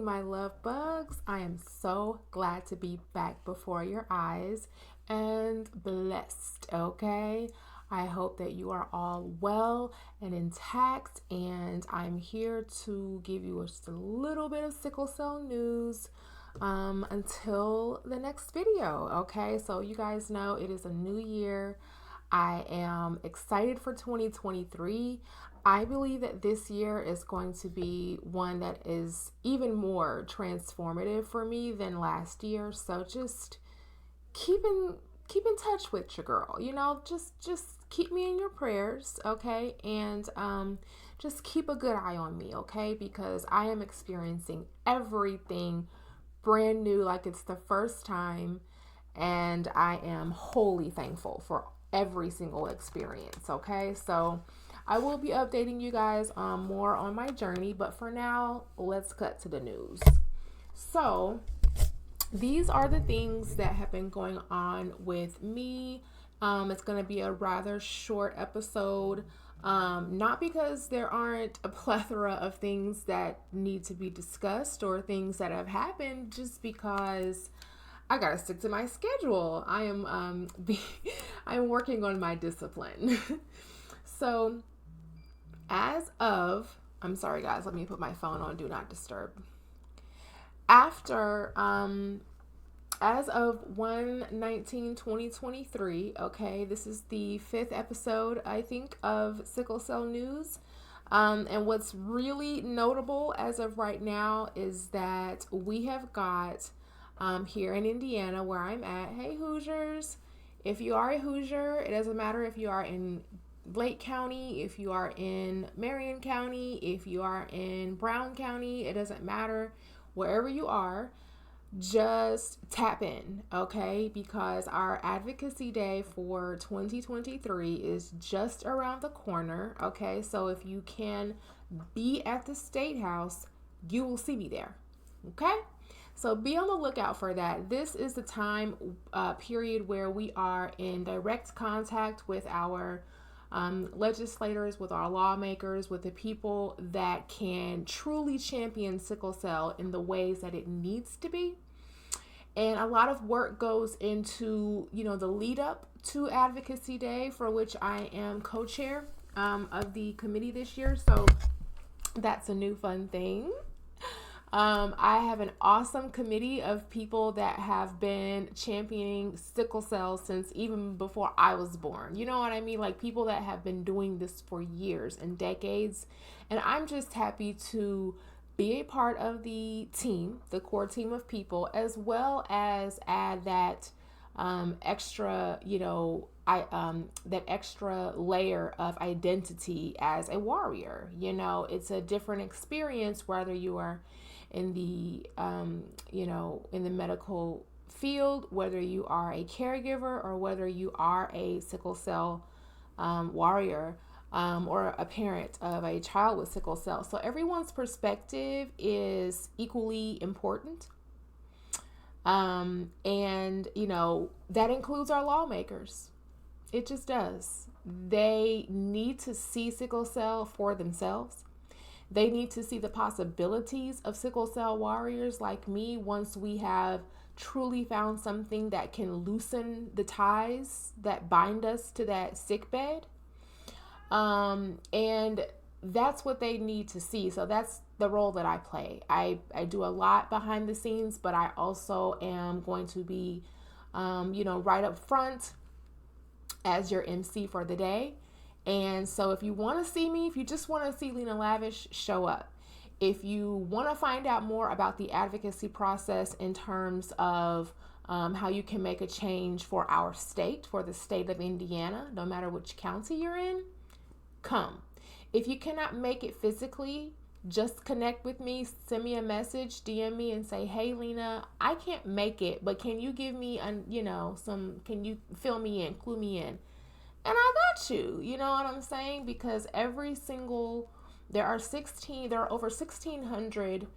morning, my love bugs. I am so glad to be back before your eyes and blessed, okay? I hope that you are all well and intact, and I'm here to give you just a little bit of sickle cell news until the next video, okay? So, you guys know it is a new year. I am excited for 2023. I believe that this year is going to be one that is even more transformative for me than last year. So just keep in touch with your girl. Just keep me in your prayers, okay? And just keep a good eye on me, okay? Because I am experiencing everything brand new, like it's the first time, and I am wholly thankful for every single experience, okay? So I will be updating you guys more on my journey, but for now, let's cut to the news. So, these are the things that have been going on with me. It's going to be a rather short episode, not because there aren't a plethora of things that need to be discussed or things that have happened, just because I gotta stick to my schedule. I'm working on my discipline. So, I'm sorry guys, let me put my phone on do not disturb. After as of 1/19/2023, okay, this is the 5th episode, I think, of Sickle Cell News. And what's really notable as of right now is that we have got here in Indiana, where I'm at. Hey, Hoosiers. If you are a Hoosier, it doesn't matter if you are in Lake County, if you are in Marion County, if you are in Brown County, it doesn't matter. Wherever you are, just tap in, okay? Because our advocacy day for 2023 is just around the corner, okay? So if you can be at the State House, you will see me there, okay? So be on the lookout for that. This is the time period where we are in direct contact with our legislators, with our lawmakers, with the people that can truly champion sickle cell in the ways that it needs to be. And a lot of work goes into, the lead up to Advocacy Day, for which I am co-chair of the committee this year. So that's a new fun thing. I have an awesome committee of people that have been championing sickle cell since even before I was born. You know what I mean? Like people that have been doing this for years and decades. And I'm just happy to be a part of the team, the core team of people, as well as add that extra, that extra layer of identity as a warrior. It's a different experience whether you are in the in the medical field, whether you are a caregiver or whether you are a sickle cell warrior or a parent of a child with sickle cell. So everyone's perspective is equally important. And that includes our lawmakers. It just does. They need to see sickle cell for themselves. They need to see the possibilities of sickle cell warriors like me once we have truly found something that can loosen the ties that bind us to that sick bed. And that's what they need to see. So that's the role that I play. I do a lot behind the scenes, but I also am going to be, right up front as your MC for the day. And so if you want to see me, if you just want to see Lena Lavish, show up. If you want to find out more about the advocacy process in terms of how you can make a change for our state, for the state of Indiana, no matter which county you're in, come. If you cannot make it physically, just connect with me, send me a message, DM me and say, hey, Lena, I can't make it, but can you give me, can you fill me in, clue me in? And I got you, you know what I'm saying? Because there are over 1,600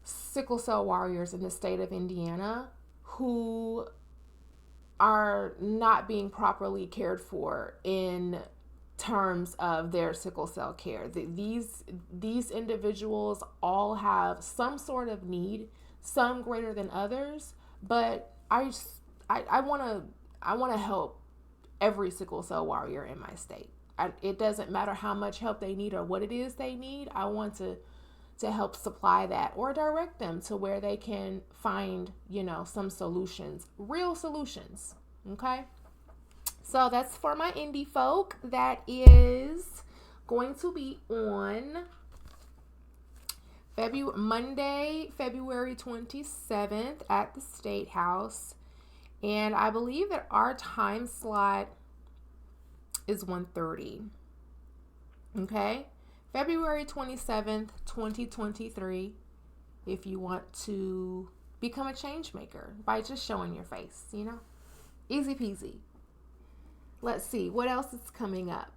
sickle cell warriors in the state of Indiana who are not being properly cared for in terms of their sickle cell care. These individuals all have some sort of need, some greater than others, but I want to help every sickle cell warrior in my state. It doesn't matter how much help they need or what it is they need. I want to help supply that or direct them to where they can find, some solutions, real solutions. Okay. So that's for my indie folk. That is going to be on Monday, February 27th at the State House. And I believe that our time slot is 1:30. Okay? February 27th, 2023. If you want to become a change maker by just showing your face, Easy peasy. Let's see what else is coming up.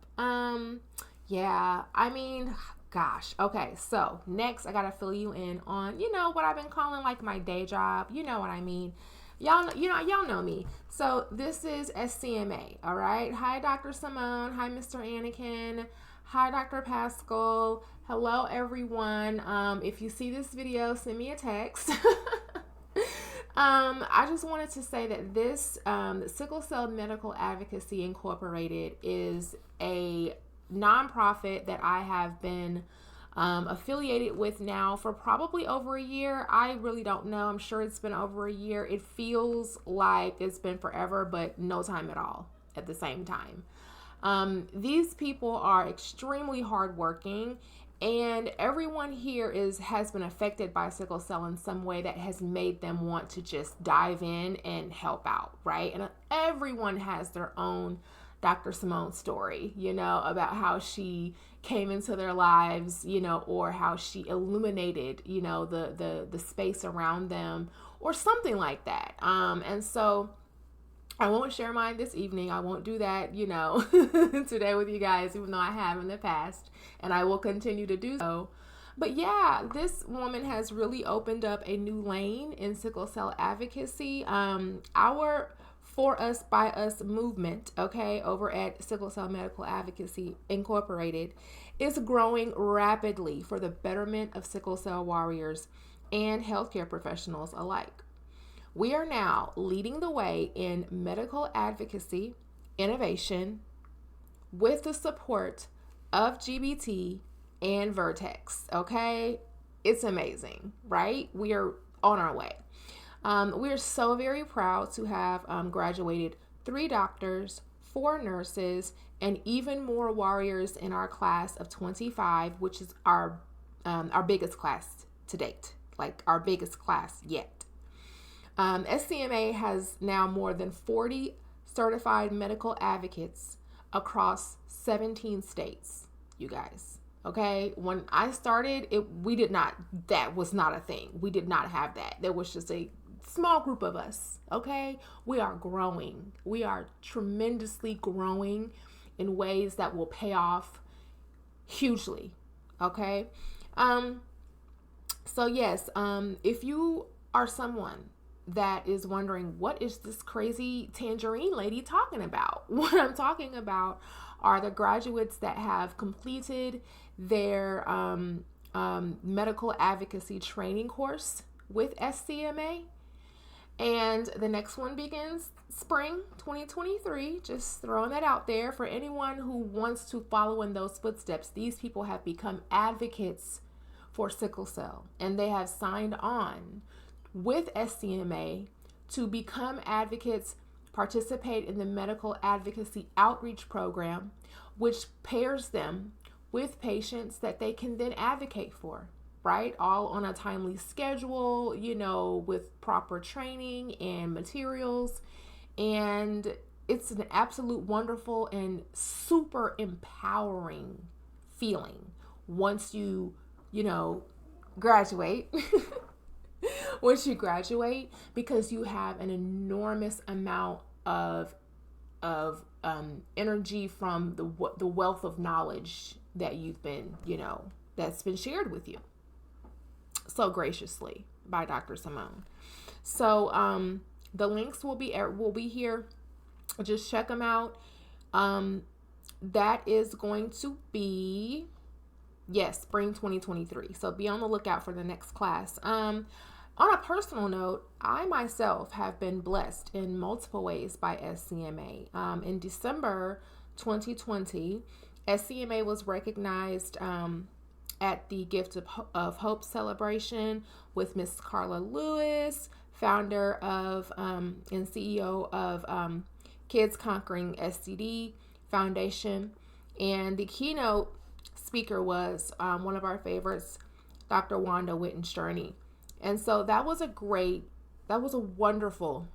Gosh. Okay, so next I gotta fill you in on, what I've been calling like my day job. You know what I mean. Y'all know me. So this is SCMA, all right? Hi, Dr. Simone. Hi, Mr. Anakin. Hi, Dr. Pascal. Hello, everyone. If you see this video, send me a text. I just wanted to say that this Sickle Cell Medical Advocacy Incorporated is a nonprofit that I have been affiliated with now for probably over a year. I really don't know. I'm sure it's been over a year. It feels like it's been forever, but no time at all at the same time. These people are extremely hardworking, and everyone here has been affected by sickle cell in some way that has made them want to just dive in and help out, right? And everyone has their own Dr. Simone story, about how she came into their lives, or how she illuminated, the space around them or something like that. And so I won't share mine this evening. I won't do that, today with you guys, even though I have in the past, and I will continue to do so. But yeah, this woman has really opened up a new lane in sickle cell advocacy. Our For Us, By Us movement, okay, over at Sickle Cell Medical Advocacy Incorporated is growing rapidly for the betterment of sickle cell warriors and healthcare professionals alike. We are now leading the way in medical advocacy, innovation, with the support of GBT and Vertex, okay? It's amazing, right? We are on our way. We are so very proud to have graduated 3 doctors, 4 nurses, and even more warriors in our class of 25, which is our biggest class to date, like our biggest class yet. SCMA has now more than 40 certified medical advocates across 17 states, you guys. Okay, when I started, that was not a thing. We did not have that. There was just a small group of us. Okay, we are growing. We are tremendously growing in ways that will pay off hugely. Okay, so yes, if you are someone that is wondering, what is this crazy tangerine lady talking about? What I'm talking about are the graduates that have completed their medical advocacy training course with SCMA. And the next one begins spring 2023. Just throwing that out there for anyone who wants to follow in those footsteps. These people have become advocates for sickle cell, and they have signed on with SCMA to become advocates, participate in the medical advocacy outreach program, which pairs them with patients that they can then advocate for, right? All on a timely schedule, with proper training and materials. And it's an absolute wonderful and super empowering feeling once you graduate. Once you graduate, because you have an enormous amount of energy from the wealth of knowledge that you've been, that's been shared with you so graciously by Dr. Simone. So the links will be here. Just check them out. that is going to be, yes, spring 2023. So be on the lookout for the next class. On a personal note, I myself have been blessed in multiple ways by SCMA. In December 2020, SCMA was recognized at the Gift of Hope celebration with Miss Carla Lewis, founder of and CEO of Kids Conquering STD Foundation. And the keynote speaker was one of our favorites, Dr. Wanda Witten-Sterney. And so that was a wonderful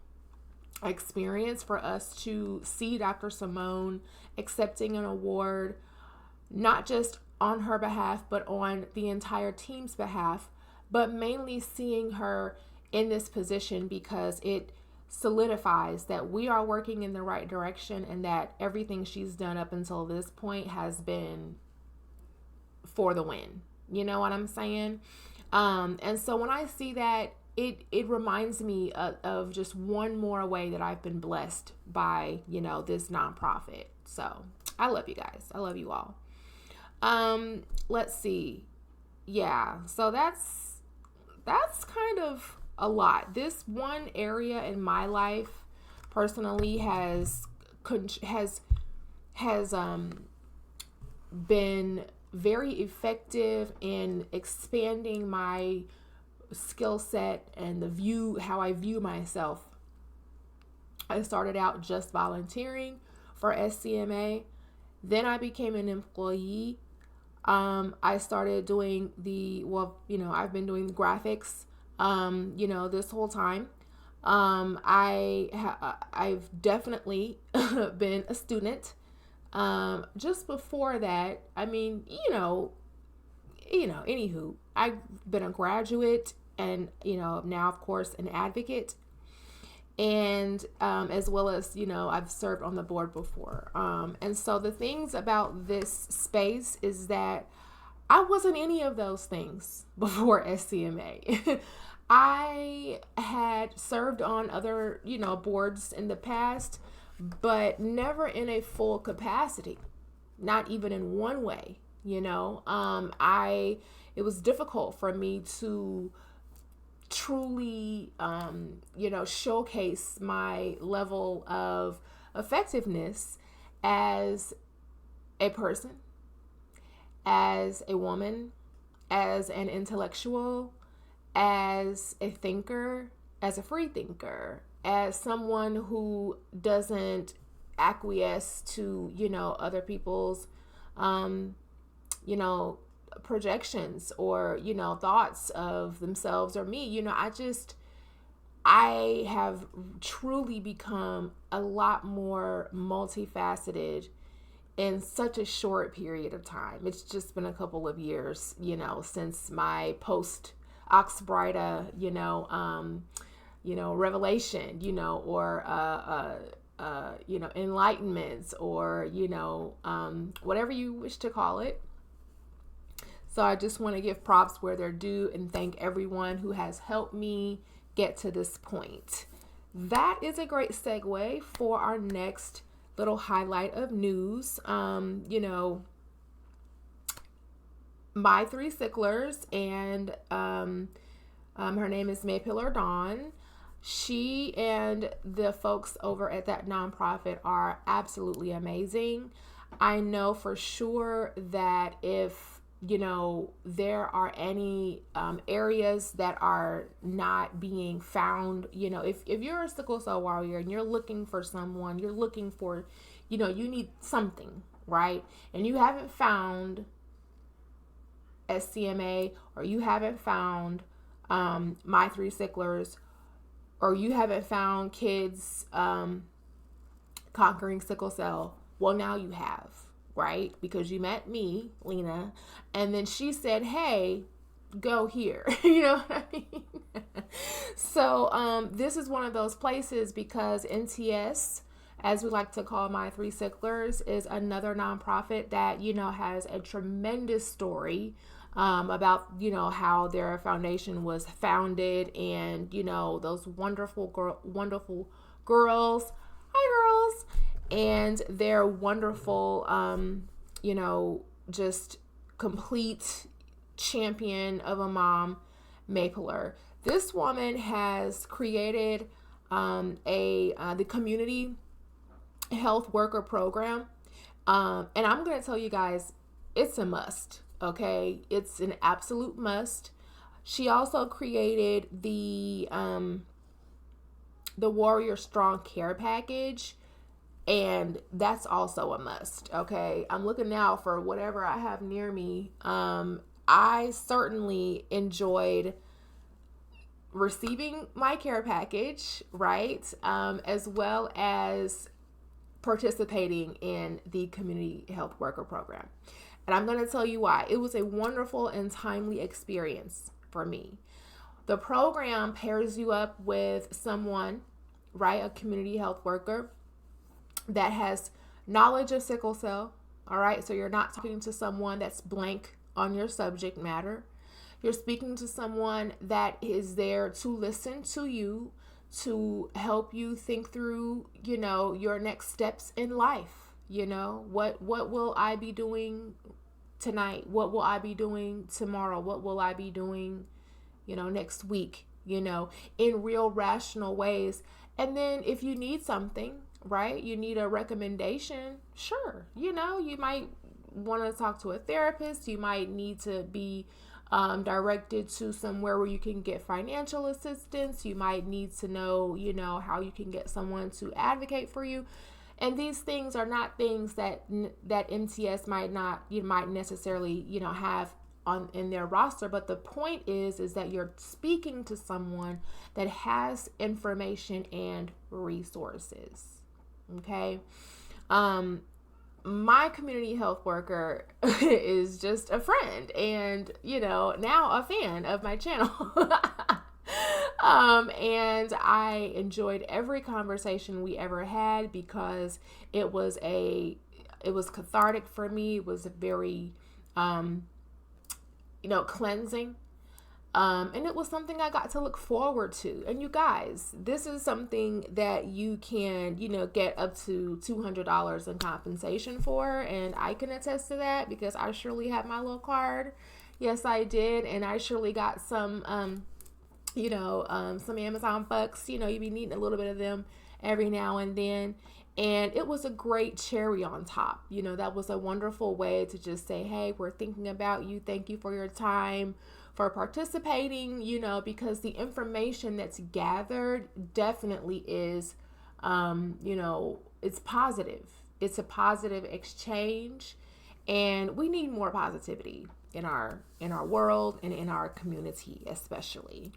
experience for us to see Dr. Simone accepting an award, not just on her behalf, but on the entire team's behalf, but mainly seeing her in this position because it solidifies that we are working in the right direction and that everything she's done up until this point has been for the win. You know what I'm saying? And so when I see that, it reminds me of just one more way that I've been blessed by, this nonprofit. So I love you guys. I love you all. Let's see. Yeah. So that's kind of a lot. This one area in my life personally has been very effective in expanding my skill set and how I view myself. I started out just volunteering for SCMA. Then I became an employee. I started doing I've been doing graphics, this whole time. I've definitely been a student. Just before that, anywho, I've been a graduate and, now of course an advocate, and, as well as, I've served on the board before. And so the things about this space is that I wasn't any of those things before SCMA. I had served on other, boards in the past, but never in a full capacity, not even in one way. It was difficult for me to truly, showcase my level of effectiveness as a person, as a woman, as an intellectual, as a thinker, as a free thinker, as someone who doesn't acquiesce to, other people's, projections or, thoughts of themselves or me. I have truly become a lot more multifaceted in such a short period of time. It's just been a couple of years, since my post Oxbrida, revelation, or, enlightenments or, whatever you wish to call it. So I just want to give props where they're due and thank everyone who has helped me get to this point. That is a great segue for our next little highlight of news. My three Sicklers, and her name is Maypillar Dawn. She and the folks over at that nonprofit are absolutely amazing. I know for sure that if there are any areas that are not being found, if you're a sickle cell warrior and you're looking for someone, you're looking for, you need something, right? And you haven't found SCMA, or you haven't found My Three Sicklers, or you haven't found Kids Conquering Sickle Cell, well, now you have. Right? Because you met me, Lena, and then she said, hey, go here. You know what I mean? So this is one of those places because NTS, as we like to call My Three Sicklers, is another nonprofit that, has a tremendous story about, how their foundation was founded and, those wonderful girls. Hi, girls. and their wonderful, just complete champion of a mom, Mapler. This woman has created the community health worker program. And I'm going to tell you guys, it's a must. Okay. It's an absolute must. She also created the Warrior Strong Care Package, and that's also a must. Okay. I'm looking now for whatever I have near me. I certainly enjoyed receiving my care package, right? As well as participating in the community health worker program. And I'm going to tell you why. It was a wonderful and timely experience for me. The program pairs you up with someone, right, a community health worker that has knowledge of sickle cell, all right? So you're not talking to someone that's blank on your subject matter. You're speaking to someone that is there to listen to you, to help you think through, your next steps in life. What will I be doing tonight? What will I be doing tomorrow? What will I be doing, next week, in real rational ways. And then if you need something, right, you need a recommendation, sure, you might want to talk to a therapist. You might need to be directed to somewhere where you can get financial assistance. You might need to know, how you can get someone to advocate for you. And these things are not things that MTS might necessarily, have in their roster. But the point is that you're speaking to someone that has information and resources. Okay. My community health worker is just a friend and, now a fan of my channel. And I enjoyed every conversation we ever had because it was cathartic for me. It was very, cleansing. And it was something I got to look forward to. And you guys, this is something that you can, get up to $200 in compensation for. And I can attest to that because I surely had my little card. Yes, I did. And I surely got some, some Amazon bucks. You be needing a little bit of them every now and then. And it was a great cherry on top. That was a wonderful way to just say, hey, we're thinking about you. Thank you for your time, for participating, because the information that's gathered definitely is, it's positive. It's a positive exchange, and we need more positivity in our world and in our community, especially.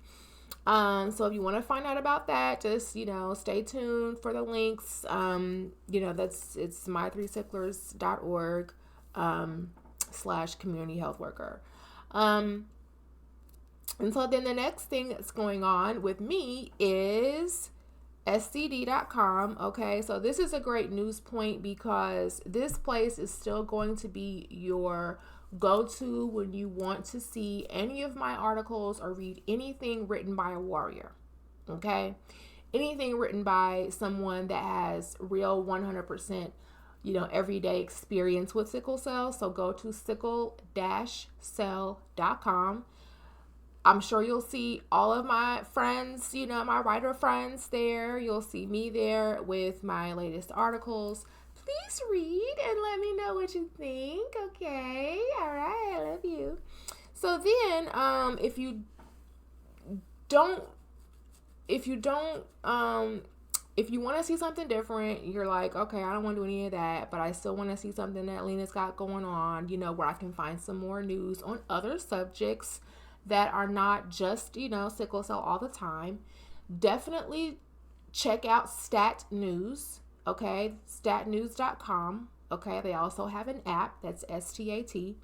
So if you want to find out about that, just, stay tuned for the links. It's my3sicklers.org, /community health worker. And so then the next thing that's going on with me is scd.com. Okay, so this is a great news point because this place is still going to be your go-to when you want to see any of my articles or read anything written by a warrior. Okay, anything written by someone that has real 100%, everyday experience with sickle cell. So go to sickle-cell.com. I'm sure you'll see all of my friends, my writer friends there. You'll see me there with my latest articles. Please read and let me know what you think. Okay. All right. I love you. So then, if you want to see something different, you're like, okay, I don't want to do any of that, but I still want to see something that Lena's got going on, where I can find some more news on other subjects that are not just, sickle cell all the time. Definitely check out Stat News, okay? statnews.com, okay? They also have an app, that's STAT,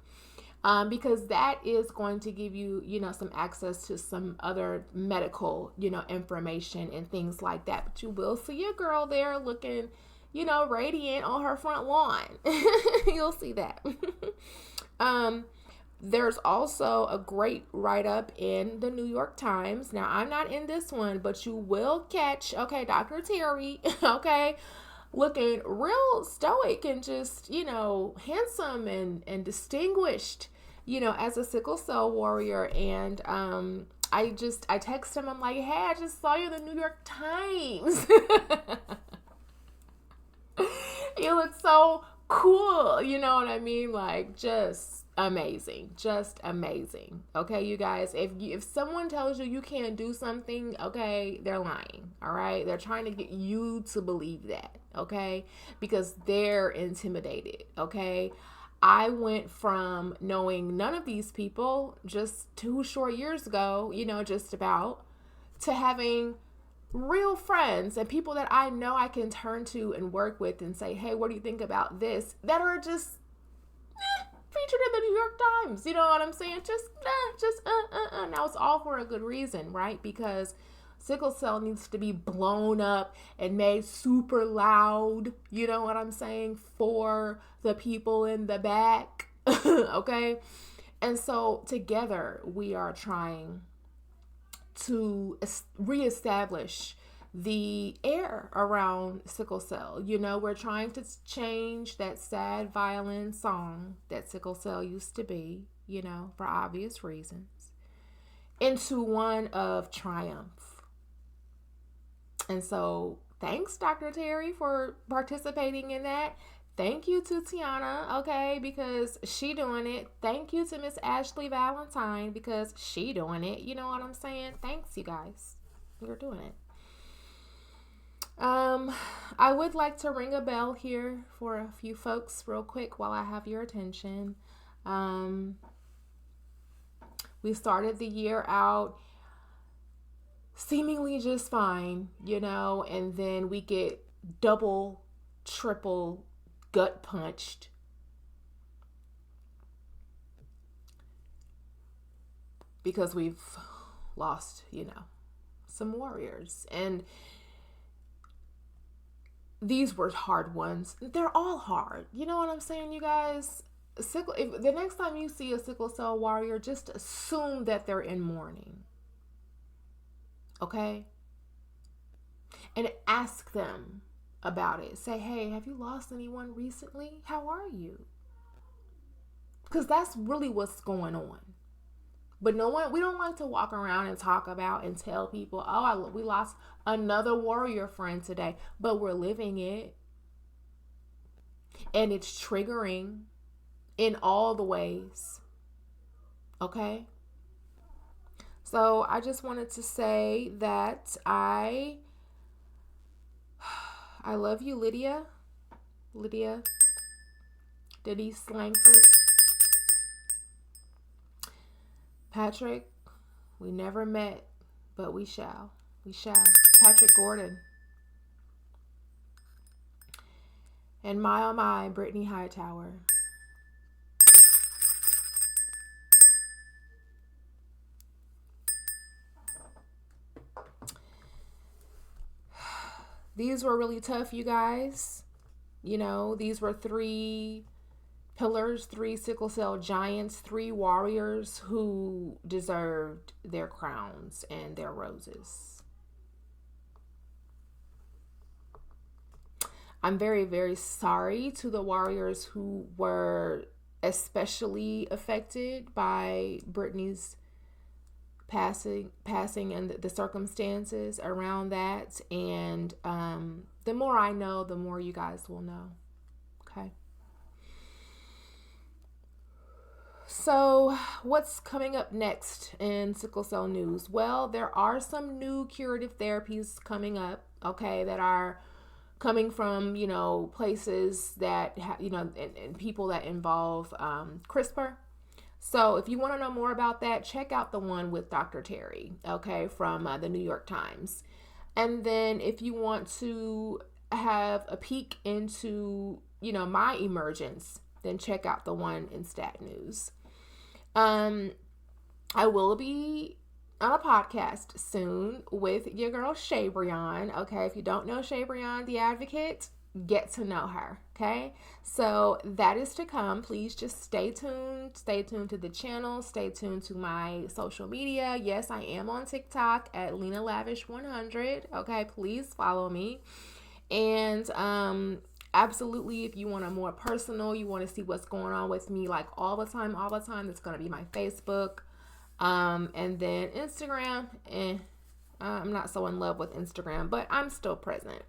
because that is going to give you, some access to some other medical, information and things like that. But you will see a girl there looking, radiant on her front lawn. You'll see that. There's also a great write-up in the New York Times. Now, I'm not in this one, but you will catch, okay, Dr. Terry, okay, looking real stoic and just, handsome and distinguished, as a sickle cell warrior. And I text him, I'm like, hey, I just saw you in the New York Times. You look so cool, you know what I mean? Like, just amazing, okay, you guys, if someone tells you you can't do something, okay, they're lying. All right, they're trying to get you to believe that, okay, because they're intimidated. Okay, I went from knowing none of these people just 2 short years ago, just about, to having real friends and people that I know I can turn to and work with and say, hey, what do you think about this? That are just featured in the New York Times. You know what I'm saying? Now it's all for a good reason, right? Because sickle cell needs to be blown up and made super loud. You know what I'm saying? For the people in the back. Okay? And so together we are trying to reestablish the air around sickle cell. We're trying to change that sad violin song that sickle cell used to be, for obvious reasons, into one of triumph. And so thanks, Dr. Terry, for participating in that. Thank you to Tiana, okay, because she doing it. Thank you to Miss Ashley Valentine, because she doing it. You know what I'm saying? Thanks, you guys. You're doing it. I would like to ring a bell here for a few folks real quick while I have your attention. We started the year out seemingly just fine, and then we get double, triple gut punched because we've lost, some warriors. And these were hard ones. They're all hard. You know what I'm saying, you guys? If the next time you see a sickle cell warrior, just assume that they're in mourning. Okay? And ask them about it. Say, hey, have you lost anyone recently? How are you? Because that's really what's going on. But we don't like to walk around and talk about and tell people, we lost another warrior friend today. But we're living it. And it's triggering in all the ways. Okay? So I just wanted to say that I love you, Lydia Denise Langford. Patrick, we never met, but we shall. Patrick Gordon. And my, Brittany Hightower. These were really tough, you guys. These were 3 pillars, 3 sickle cell giants, 3 warriors who deserved their crowns and their roses. I'm very, very sorry to the warriors who were especially affected by Brittany's passing and the circumstances around that. And the more I know, the more you guys will know. Okay. So what's coming up next in sickle cell news? Well, there are some new curative therapies coming up, okay, that are coming from, places that, and people that involve CRISPR. So if you want to know more about that, check out the one with Dr. Terry, okay, from the New York Times. And then if you want to have a peek into, my emergence, then check out the one in Stat News. I will be on a podcast soon with your girl Shay Brian. Okay, if you don't know Shay Brian, the advocate, get to know her. Okay, so that is to come. Please just stay tuned. Stay tuned to the channel. Stay tuned to my social media. Yes, I am on TikTok at Lena Lavish 100. Okay, please follow me. And absolutely, if you want a more personal, you want to see what's going on with me like all the time, that's going to be my Facebook. And then Instagram, I'm not so in love with Instagram, but I'm still present.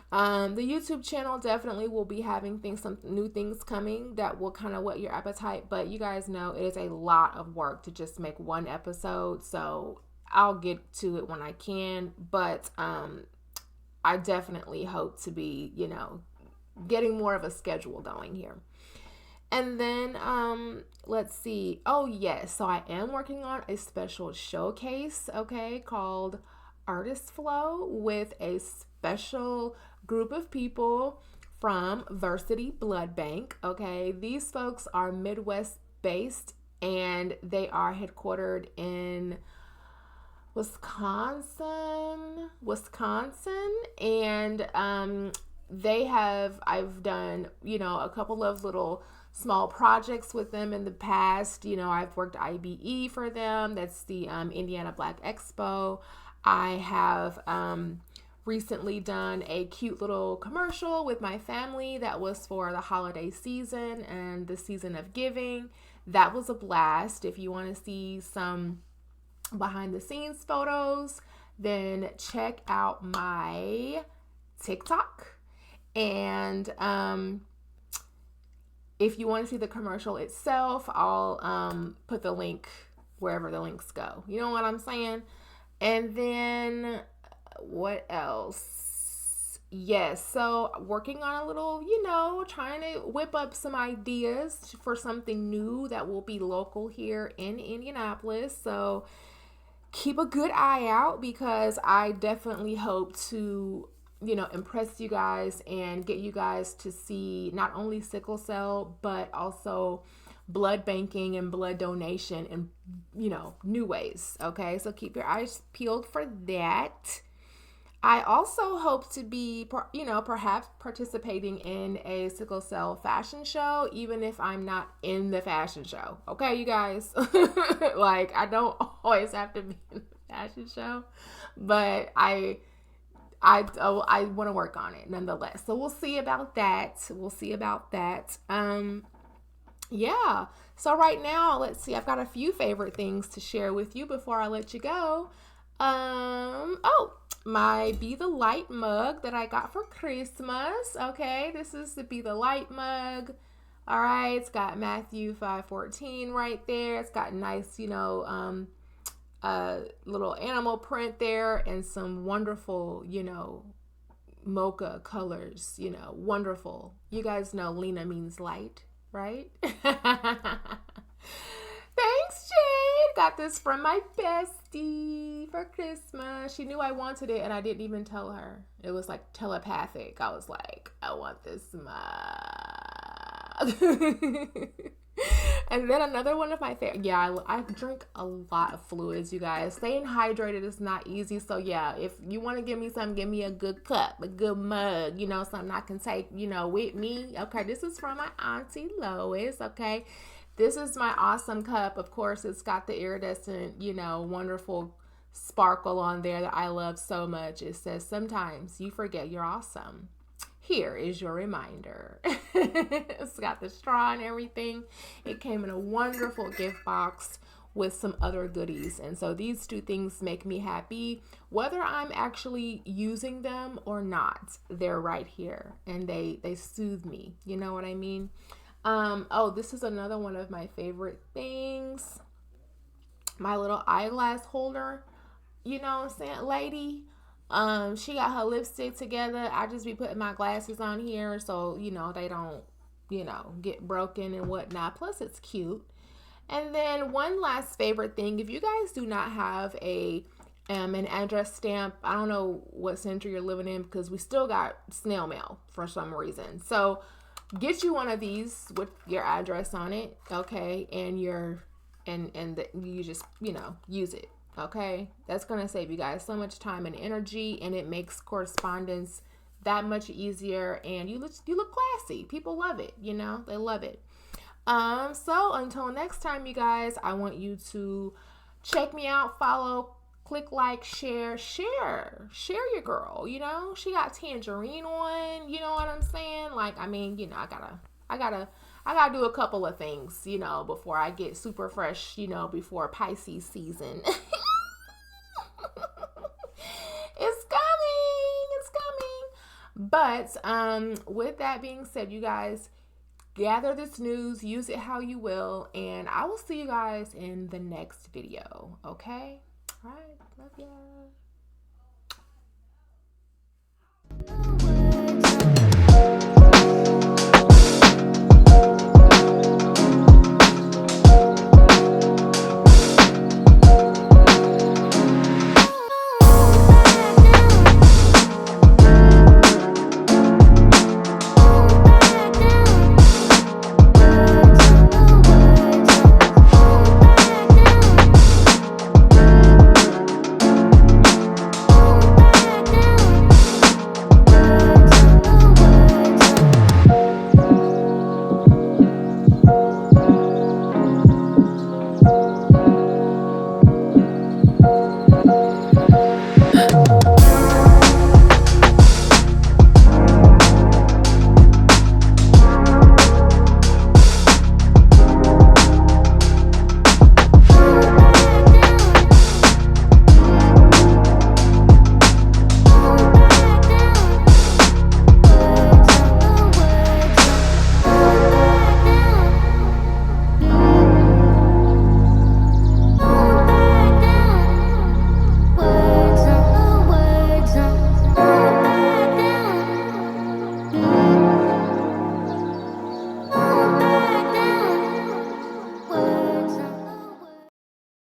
The YouTube channel definitely will be having some new things coming that will kind of whet your appetite, but you guys know it is a lot of work to just make one episode, so I'll get to it when I can, but I definitely hope to be, getting more of a schedule going here. And then let's see. Oh yes, so I am working on a special showcase, okay, called Artist Flow, with a special group of people from Versity Blood Bank. Okay, these folks are Midwest based and they are headquartered in Wisconsin, and I've done, a couple of little small projects with them in the past. I've worked IBE for them. That's the Indiana Black Expo. I have recently done a cute little commercial with my family that was for the holiday season and the season of giving. That was a blast. If you want to see some behind the scenes photos, then check out my TikTok. And if you want to see the commercial itself, I'll put the link wherever the links go. You know what I'm saying? And then what else? Yes, so working on a little, trying to whip up some ideas for something new that will be local here in Indianapolis. So keep a good eye out, because I definitely hope to, impress you guys and get you guys to see not only sickle cell, but also blood banking and blood donation in, new ways. Okay, so keep your eyes peeled for that. I also hope to be, perhaps participating in a sickle cell fashion show, even if I'm not in the fashion show. Okay, you guys? Like, I don't always have to be in the fashion show, but I want to work on it nonetheless. So we'll see about that. Yeah. So right now, let's see. I've got a few favorite things to share with you before I let you go. My Be the Light mug that I got for Christmas. Okay, this is the Be the Light mug. All right, it's got Matthew 5:14 right there. It's got nice, little animal print there and some wonderful, mocha colors, wonderful. You guys know Lena means light, right? Thanks, Jade. Got this from my bestie for Christmas. She knew I wanted it and I didn't even tell her. It was like telepathic. I was like, I want this mug. And then another one of my favorite. Yeah, I drink a lot of fluids, you guys. Staying hydrated is not easy. So yeah, if you want to give me something, give me a good cup, a good mug, something I can take, with me. Okay, this is from my auntie Lois. Okay. This is my awesome cup. Of course, it's got the iridescent, wonderful sparkle on there that I love so much. It says, sometimes you forget you're awesome. Here is your reminder. It's got the straw and everything. It came in a wonderful gift box with some other goodies. And so these two things make me happy, whether I'm actually using them or not. They're right here and they soothe me. You know what I mean? This is another one of my favorite things. My little eyeglass holder, you know what I'm saying, lady. She got her lipstick together. I just be putting my glasses on here so, they don't, get broken and whatnot. Plus it's cute. And then one last favorite thing, if you guys do not have an address stamp, I don't know what century you're living in because we still got snail mail for some reason. So get you one of these with your address on it, okay, and you just, use it, okay? That's going to save you guys so much time and energy, and it makes correspondence that much easier, and you look classy. People love it, they love it. So until next time, you guys, I want you to check me out, follow, click like, share your girl. You know, she got tangerine on. You know what I'm saying? Like, I mean, you know, I gotta do a couple of things, you know, before I get super fresh, you know, before Pisces season. It's coming. It's coming. But with that being said, you guys, gather this news, use it how you will, and I will see you guys in the next video. Okay? All right. Love ya.